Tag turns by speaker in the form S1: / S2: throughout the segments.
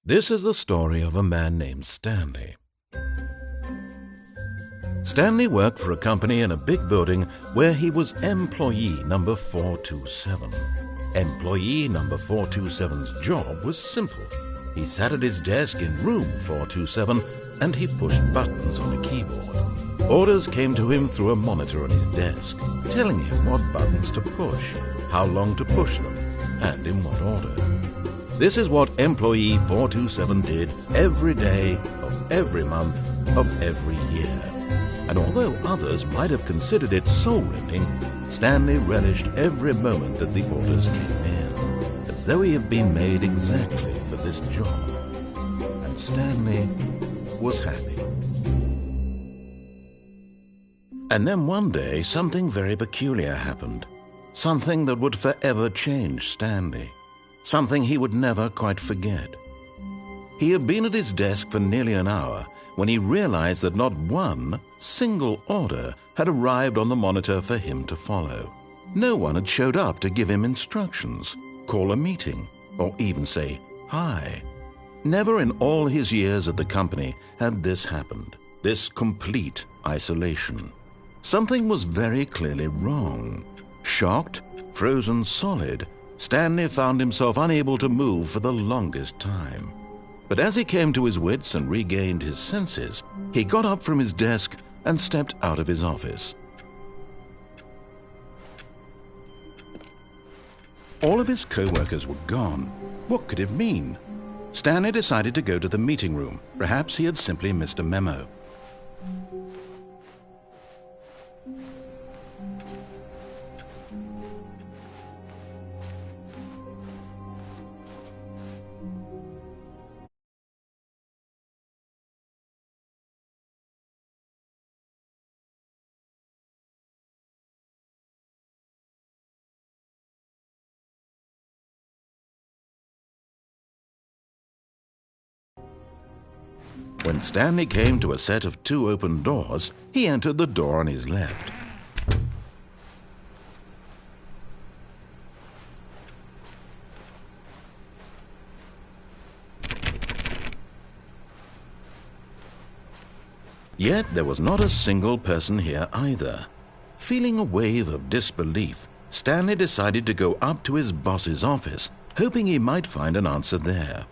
S1: This is the story of a man named Stanley. Stanley worked for a company in a big building where he was employee number 427. Employee number 427's job was simple. He sat at his desk in room 427 and he pushed buttons on a keyboard. Orders came to him through a monitor on his desk, telling him what buttons to push, how long to push them, and in what order. This is what employee 427 did every day of every month of every year. And although others might have considered it soul-rending, Stanley relished every moment that the orders came in, as though he had been made exactly for this job. And Stanley was happy. And then one day, something very peculiar happened. Something that would forever change Stanley. Something he would never quite forget. He had been at his desk for nearly an hour when he realized that not one single order had arrived on the monitor for him to follow. No one had showed up to give him instructions, call a meeting, or even say hi. Never in all his years at the company had this happened, this complete isolation. Something was very clearly wrong. Shocked, frozen solid, Stanley found himself unable to move for the longest time. But as he came to his wits and regained his senses, he got up from his desk and stepped out of his office. All of his co-workers were gone. What could it mean? Stanley decided to go to the meeting room. Perhaps he had simply missed a memo. When Stanley came to a set of 2 open doors, he entered the door on his left. Yet there was not a single person here either. Feeling a wave of disbelief, Stanley decided to go up to his boss's office, hoping he might find an answer there.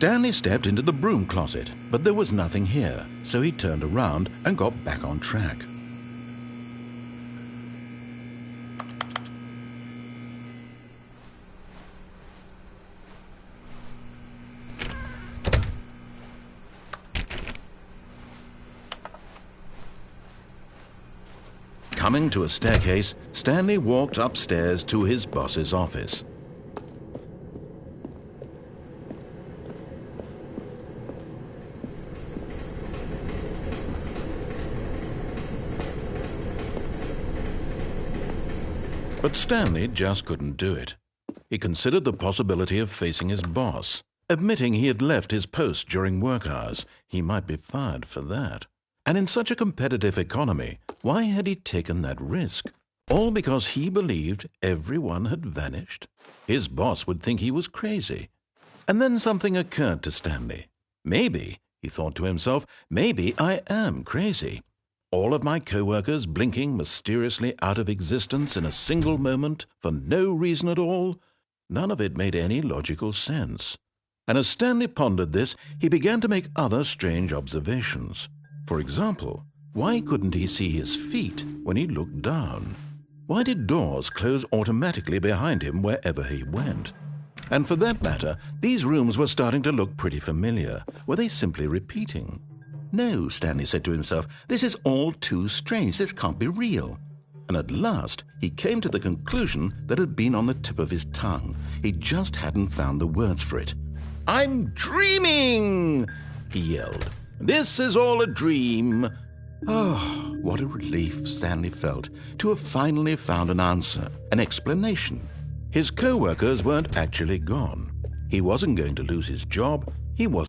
S1: Stanley stepped into the broom closet, but there was nothing here, so he turned around and got back on track. Coming to a staircase, Stanley walked upstairs to his boss's office. But Stanley just couldn't do it. He considered the possibility of facing his boss. Admitting he had left his post during work hours, he might be fired for that. And in such a competitive economy, why had he taken that risk? All because he believed everyone had vanished? His boss would think he was crazy. And then something occurred to Stanley. Maybe, he thought to himself, maybe I am crazy. All of my co-workers blinking mysteriously out of existence in a single moment for no reason at all? None of it made any logical sense. And as Stanley pondered this, he began to make other strange observations. For example, why couldn't he see his feet when he looked down? Why did doors close automatically behind him wherever he went? And for that matter, these rooms were starting to look pretty familiar. Were they simply repeating? No, Stanley said to himself, this is all too strange. This can't be real. And at last, he came to the conclusion that had been on the tip of his tongue. He just hadn't found the words for it. "I'm dreaming!" he yelled. "This is all a dream." Oh, what a relief Stanley felt to have finally found an answer, an explanation. His co-workers weren't actually gone. He wasn't going to lose his job. He wasn't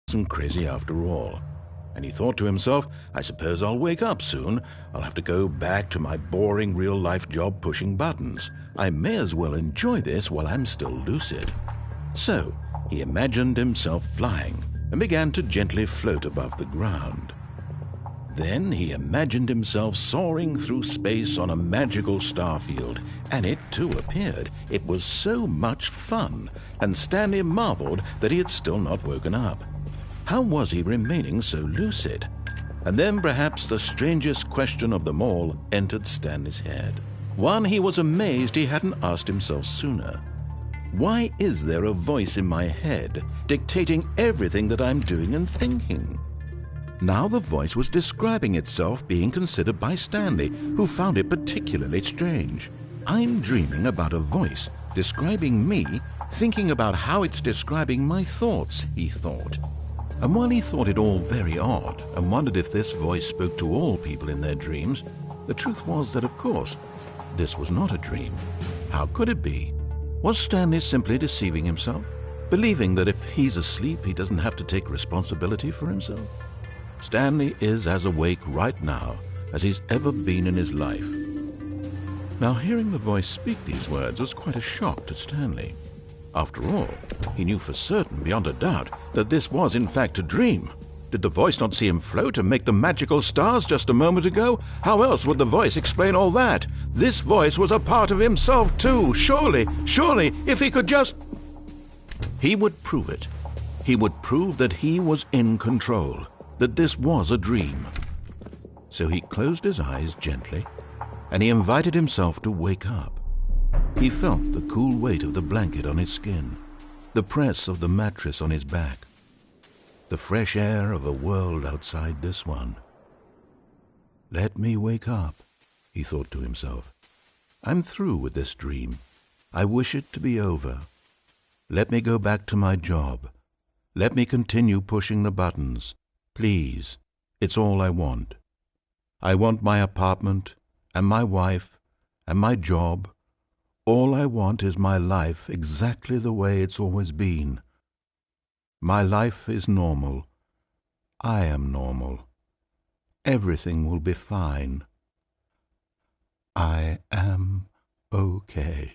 S1: wasn't crazy after all. And he thought to himself, I suppose I'll wake up soon. I'll have to go back to my boring real-life job pushing buttons. I may as well enjoy this while I'm still lucid. So he imagined himself flying and began to gently float above the ground. Then he imagined himself soaring through space on a magical starfield, and it too appeared. It was so much fun, and Stanley marveled that he had still not woken up. How was he remaining so lucid? And then perhaps the strangest question of them all entered Stanley's head. One he was amazed he hadn't asked himself sooner. Why is there a voice in my head dictating everything that I'm doing and thinking? Now the voice was describing itself being considered by Stanley, who found it particularly strange. I'm dreaming about a voice describing me, thinking about how it's describing my thoughts, he thought. And while he thought it all very odd and wondered if this voice spoke to all people in their dreams, the truth was that, of course, this was not a dream. How could it be? Was Stanley simply deceiving himself, believing that if he's asleep he doesn't have to take responsibility for himself? Stanley is as awake right now as he's ever been in his life. Now, hearing the voice speak these words was quite a shock to Stanley. After all, he knew for certain, beyond a doubt, that this was in fact a dream. Did the voice not see him float and make the magical stars just a moment ago? How else would the voice explain all that? This voice was a part of himself too. Surely, if he could just... He would prove it. He would prove that he was in control, that this was a dream. So he closed his eyes gently, and he invited himself to wake up. He felt the cool weight of the blanket on his skin, the press of the mattress on his back, the fresh air of a world outside this one. Let me wake up, he thought to himself. I'm through with this dream. I wish it to be over. Let me go back to my job. Let me continue pushing the buttons. Please, it's all I want. I want my apartment and my wife and my job. All I want is my life exactly the way it's always been. My life is normal. I am normal. Everything will be fine. I am okay.